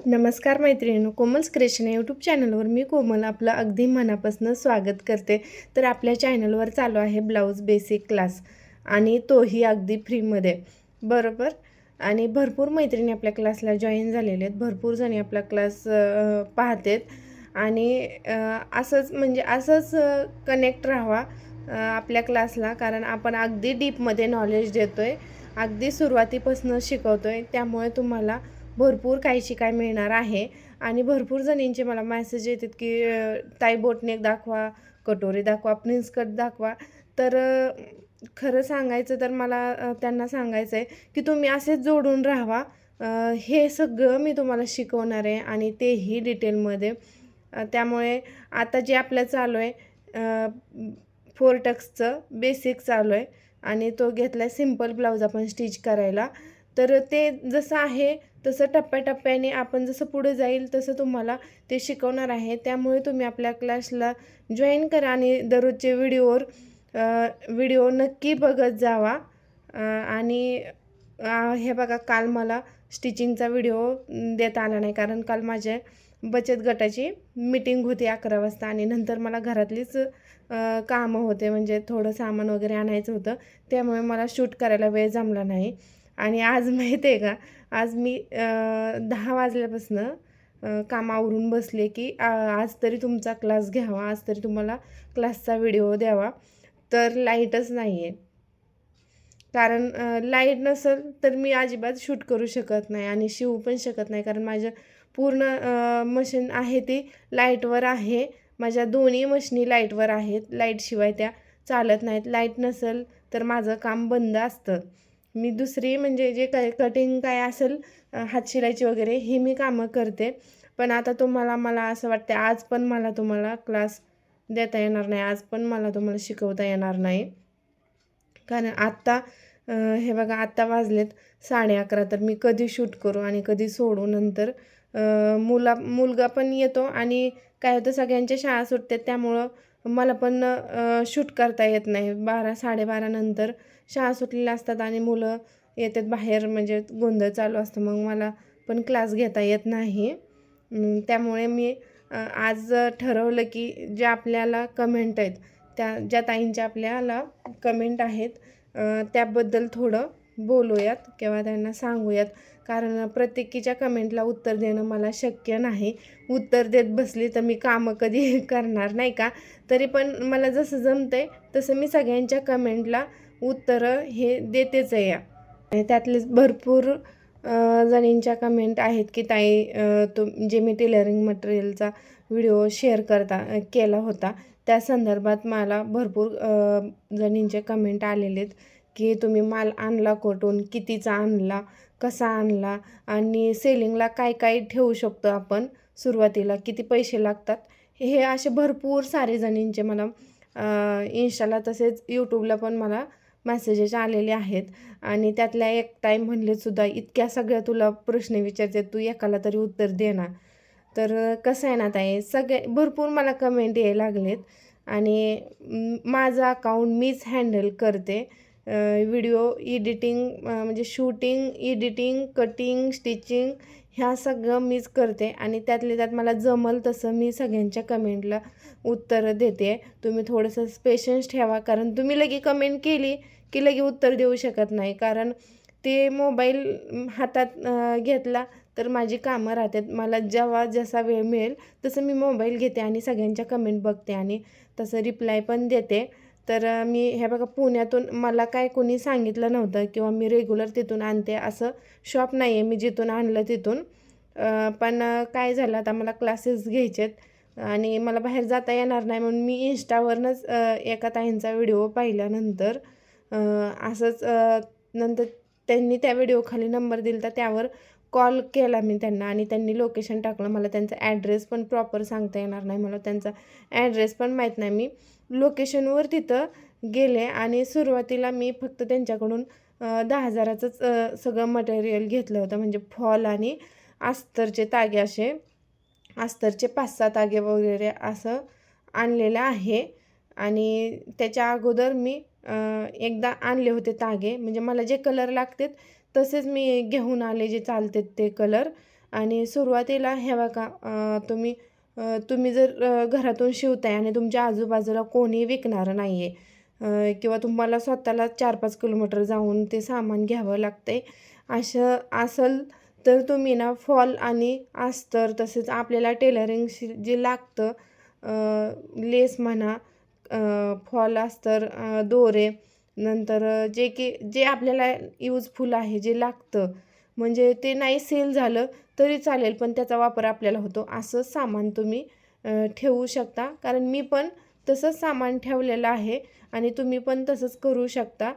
नमस्कार मैत्रिणींनो, कोमल्स क्रिएशन या यूट्यूब चॅनलवर मी कोमल आपलं अगदी मनापासून स्वागत करते. तर आपल्या चॅनलवर चालू आहे ब्लाऊज बेसिक क्लास आणि तोही अगदी फ्रीमध्ये, बरोबर. आणि भरपूर मैत्रिणी आपल्या क्लासला जॉईन झालेले आहेत, भरपूर जणी आपला क्लास पाहतात आणि असंच कनेक्ट राहावा आपल्या क्लासला, कारण आपण अगदी डीपमध्ये नॉलेज देतो आहे, अगदी सुरुवातीपासून शिकवतो आहे. त्यामुळे तुम्हाला भरपूर काही शिकायला मिळणार आहे. आणि भरपूर जणींचे मला मेसेज येतात की ताई बोटनेक दाखवा, कटोरी दाखवा, प्रिन्स कट दाखवा. तर खरं सांगायचं तर मला त्यांना सांगायचं आहे की तुम्ही असेच जोडून राहावा. हे सगळं मी तुम्हाला शिकवणार आहे आणि तेही डिटेलमध्ये. त्यामुळे आता जे आपलं चालू आहे फोर टक्सचं बेसिक चालू आहे आणि तो घेतला आहे सिम्पल ब्लाऊज आपण स्टिच करायला. तर ते जसं आहे तसं टप्प्याटप्प्याने आपण जसं पुढे जाईल तसं तुम्हाला ते शिकवणार आहे. त्यामुळे तुम्ही आपल्या क्लासला जॉईन करा आणि दररोजचे व्हिडिओ नक्की बघत जावा. आणि हे बघा, काल मला स्टिचिंगचा व्हिडिओ देता आला नाही, कारण काल माझ्या बचत गटाची मीटिंग होती 11 वाजता आणि नंतर मला घरातलीच कामं होते, म्हणजे थोडं सामान वगैरे आणायचं होतं. त्यामुळे मला शूट करायला वेळ जमला नाही. आणि आज माहिती आहे का, आज मी 10 वाजल्यापासून काम आवरून बसले की आज तरी तुमचा क्लास घ्यावा, आज तरी तुम्हाला क्लासचा व्हिडिओ द्यावा. तर लाईटच नाही आहे, कारण लाईट नसेल तर मी अजिबात शूट करू शकत नाही आणि शिवू पण शकत नाही, कारण माझं पूर्ण मशीन आहे ती लाईटवर आहे. माझ्या दोन्ही मशिनी लाईटवर आहेत, लाईटशिवाय त्या चालत नाहीत. लाईट नसेल तर माझं काम बंद असतं. मी दुसरी म्हणजे जे काय कटिंग काय असेल हातशिलाईची वगैरे ही मी कामं करते. पण आता मला असं वाटतं आज पण मला तुम्हाला क्लास देता येणार नाही, आज पण मला तुम्हाला शिकवता येणार नाही. कारण आत्ता हे बघा, आत्ता वाजलेत 11:30. तर मी कधी शूट करू आणि कधी सोडू. नंतर मुलगा पण येतो आणि काय होतं, सगळ्यांच्या शाळा सुटतात, त्यामुळं मला पण शूट करता येत नाही. 12-12:30 नंतर शाळा सुटलेल्या असतात आणि मुलं येतात बाहेर, म्हणजे गोंधळ चालू असतं, मग मला पण क्लास घेता येत नाही. त्यामुळे मी आज ठरवलं की ज्या आपल्याला कमेंट आहेत, ज्या ताईंच्या आपल्याला कमेंट आहेत त्याबद्दल थोडं बोलूयात किंवा त्यांना सांगूयात. कारण प्रत्येकीच्या कमेंटला उत्तर देणं मला शक्य नाही. उत्तर देत बसली तर मी कामं कधी करणार नाही का. तरी पण मला जसं जमतं आहे तसं मी सगळ्यांच्या कमेंटला उत्तरं हे देतेच आहे. आणि त्यातलेच भरपूर जणींच्या कमेंट आहेत की ताई जे मी टेलरिंग मटेरियलचा व्हिडिओ शेअर केला होता, त्या संदर्भात मला भरपूर जणींचे कमेंट आलेले आहेत की तुम्ही माल आणला कुठून, कितीचा आणला, कसा आणला आणि सेलिंगला काय काय ठेवू शकतो आपण, सुरुवातीला किती पैसे लागतात. हे असे भरपूर सारे जणींचे मला इन्स्टाला तसेच यूट्यूबला पण मला मेसेजेस आलेले आहेत. आणि त्यातल्या एक टाईम म्हणले सुद्धा, इतक्या सगळ्या तुला प्रश्न विचारते, तू एकाला तरी उत्तर दे ना. तर कसं आहे ना ताई, भरपूर मला कमेंट यायला लागलेत आणि माझं अकाउंट मीच हँडल करते. व्हिडिओ एडिटिंग म्हणजे शूटिंग, एडिटिंग, कटिंग, स्टिचिंग ह्या सगळं मीच करते आणि त्यातल्या त्यात मला जमल तसं मी सगळ्यांच्या कमेंटला उत्तरं देते. तुम्ही थोडंसं पेशन्स ठेवा, कारण तुम्ही लगे कमेंट केली की लगे उत्तर देऊ शकत नाही, कारण ते मोबाईल हातात घेतला तर माझी कामं राहतात. मला जेव्हा जसा वेळ मिळेल तसं मी मोबाईल घेते आणि सगळ्यांच्या कमेंट बघते आणि तसं रिप्लाय पण देते. तर मी हे बघा, पुण्यातून मला काय कोणी सांगितलं नव्हतं किंवा मी रेग्युलर तिथून आणते असं शॉप नाही आहे मी जिथून आणलं तिथून. पण काय झालं, आता मला क्लासेस घ्यायचे आहेत आणि मला बाहेर जाता येणार नाही, म्हणून मी इंस्टावरनंच एका ताईंचा व्हिडिओ पाहिल्यानंतर असंच नंतर त्यांनी त्या व्हिडिओखाली नंबर दिला, तर त्यावर कॉल केला मी त्यांना आणि त्यांनी लोकेशन टाकलं. मला त्यांचा ॲड्रेस पण प्रॉपर सांगता येणार नाही, मला त्यांचा ॲड्रेस पण माहीत नाही. मी लोकेशनवर तिथं गेले आणि सुरुवातीला मी फक्त त्यांच्याकडून 10,000चंच सगळं मटेरियल घेतलं होतं, म्हणजे फॉल आणि अस्तरचे तागे, असे अस्तरचे 5-6 तागे वगैरे असं आणलेलं आहे. आणि त्याच्या अगोदर मी एकदा आणले होते तागे, म्हणजे मला जे कलर लागतात तसेच मी घेऊन आले, जे चालतात ते कलर. आणि सुरुवातीला हे बघा तुम्ही जर घरातून शिवताय आणि तुमच्या आजूबाजूला कोणी विकणारं नाही आहे किंवा तुम्हाला स्वतःला 4-5 किलोमीटर जाऊन ते सामान घ्यावं लागतंय असं असेल तर तुम्ही ना फॉल आणि अस्तर तसेच आपल्याला टेलरिंगशी जे लागतं लेस म्हणा, फॉल अस्तर, दोरे, नंतर जे आपल्याला युजफुल आहे जे लागतं म्हणजे ते नाही सेल झालं तरी चालेल पण त्याचा वापर आपल्याला होतो असं सामान तुम्ही ठेवू शकता. कारण मी पण तसंच सामान ठेवलेलं आहे आणि तुम्ही पण तसंच करू शकता.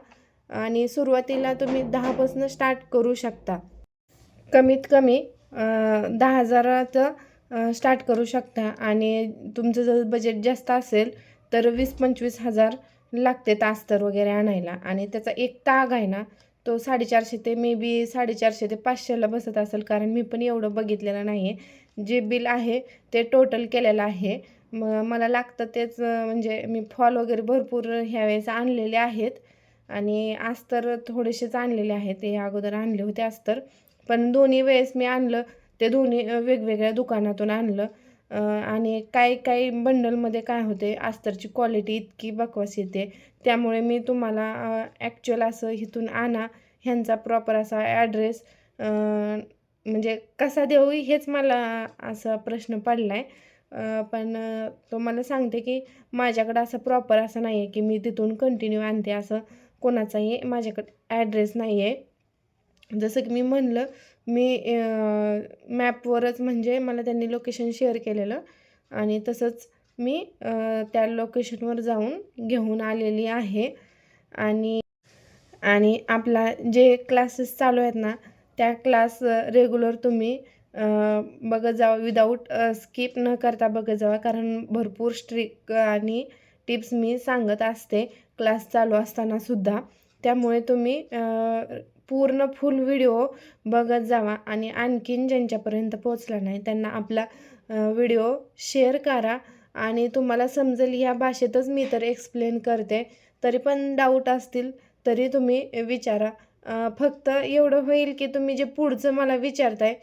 आणि सुरुवातीला तुम्ही 10पासून स्टार्ट करू शकता. कमीत कमी 10,000चं स्टार्ट करू शकता आणि तुमचं जर बजेट जास्त असेल तर 20-25 हजार लागते अस्तर वगैरे आणायला. आणि त्याचा एक ताग आहे ना तो 450 ते मे बी 450 ते 500ला बसत असेल कारण मी पण एवढं बघितलेलं नाही आहे. जे बिल आहे ते टोटल केलेलं आहे. मला लागतं तेच म्हणजे मी फॉल वगैरे भरपूर ह्यावेळेस आणलेले आहेत आणि अस्तर थोडेसेच आणलेले आहेत. ते अगोदर आणले होते अस्तर पण दोन्ही वेळेस मी आणलं ते दोन्ही वेगवेगळ्या दुकानातून आणलं. आणि काही बंडलमध्ये काय होते अस्तरची क्वालिटी इतकी बकवास येते त्यामुळे मी तुम्हाला ॲक्च्युअल असं इथून आणा ह्यांचा प्रॉपर असा ॲड्रेस म्हणजे कसा देऊ हेच मला असा प्रश्न पडला आहे. पण तुम्हाला सांगते की माझ्याकडं असं प्रॉपर असं नाही आहे की मी तिथून कंटिन्यू आणते असं कोणाचाही माझ्याकडे ॲड्रेस नाही आहे. जसं की मी म्हणलं मी मॅपवरच म्हणजे मला त्यांनी लोकेशन शेअर केलेलं आणि तसंच मी त्या लोकेशनवर जाऊन घेऊन आलेली आहे. आणि आपला जे क्लासेस चालू आहेत ना त्या क्लास रेग्युलर तुम्ही बघत जावा विदाऊट स्किप न करता बघत जावा कारण भरपूर स्ट्रिक आणि टिप्स मी सांगत असते क्लास चालू असताना सुद्धा. त्यामुळे तुम्ही पूर्ण फुल व्हिडिओ बघत जावा आणि आणखीन ज्यांच्यापर्यंत पोचला नाही त्यांना आपला व्हिडिओ शेअर करा आणि तुम्हाला समजेल ह्या भाषेतच मी तर एक्सप्लेन करते. तरी पण डाऊट असतील तरी तुम्ही विचारा. फक्त एवढं होईल की तुम्ही जे पुढचं मला विचारताय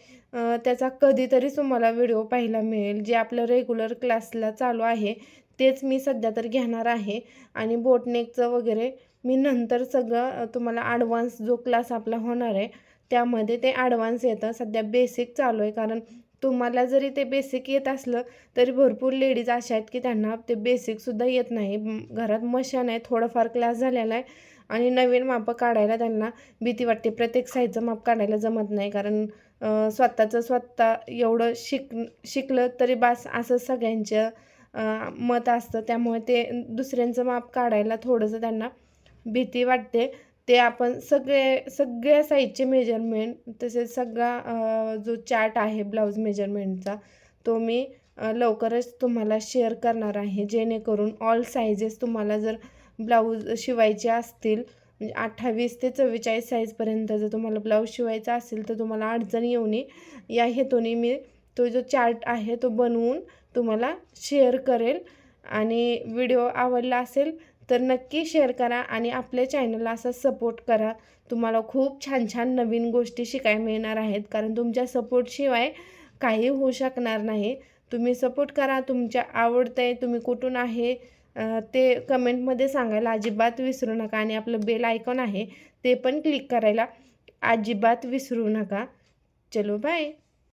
त्याचा कधीतरी तुम्हाला व्हिडिओ पाहायला मिळेल. जे आपलं रेग्युलर क्लासला चालू आहे तेच मी सध्या तर घेणार आहे आणि बोटनेकचं वगैरे मी नंतर सगळं तुम्हाला ॲडव्हान्स जो क्लास आपला होणार आहे त्यामध्ये ते ॲडव्हान्स येतं. सध्या बेसिक चालू आहे कारण तुम्हाला जरी ते बेसिक येत असलं तरी भरपूर लेडीज अशा आहेत की त्यांना ते बेसिकसुद्धा येत नाही. घरात मशीन आहे, थोडंफार क्लास झालेला आहे आणि नवीन मापं काढायला त्यांना भीती वाटते. प्रत्येक साईजचं माप काढायला जमत नाही कारण स्वतः एवढं शिकलं तरी बास असं सगळ्यांचं मत असतं. त्यामुळे ते दुसऱ्यांचं माप काढायला थोडंसं त्यांना भीती वाटते. ते आपण सगळ्या साईजचे मेजरमेंट तसेच सगळा जो चार्ट आहे ब्लाऊज मेजरमेंटचा तो मी लवकरच तुम्हाला शेअर करणार आहे जेणेकरून ऑल साईजेस तुम्हाला जर ब्लाऊज शिवायचे असतील म्हणजे 28 ते 44 साईजपर्यंत जर तुम्हाला ब्लाऊज शिवायचा असेल तर तुम्हाला अडचण येऊ नये या हेतूने मी तो जो चार्ट आहे तो बनवून तुम्हाला शेअर करेल. आणि व्हिडिओ आवडला असेल तर नक्की शेअर करा आणि आपल्या चॅनलला असा सपोर्ट करा. तुम्हाला खूप छान छान नवीन गोष्टी शिकायला मिळणार आहेत कारण तुमच्या सपोर्टशिवाय काही होऊ शकणार नाही. तुम्ही सपोर्ट करा. तुमच्या आवडतंय तुम्ही कुठून आहे ते कमेंटमध्ये सांगायला अजिबात विसरू नका आणि आपलं बेल आयकॉन आहे ते पण क्लिक करायला अजिबात विसरू नका. चलो बाय.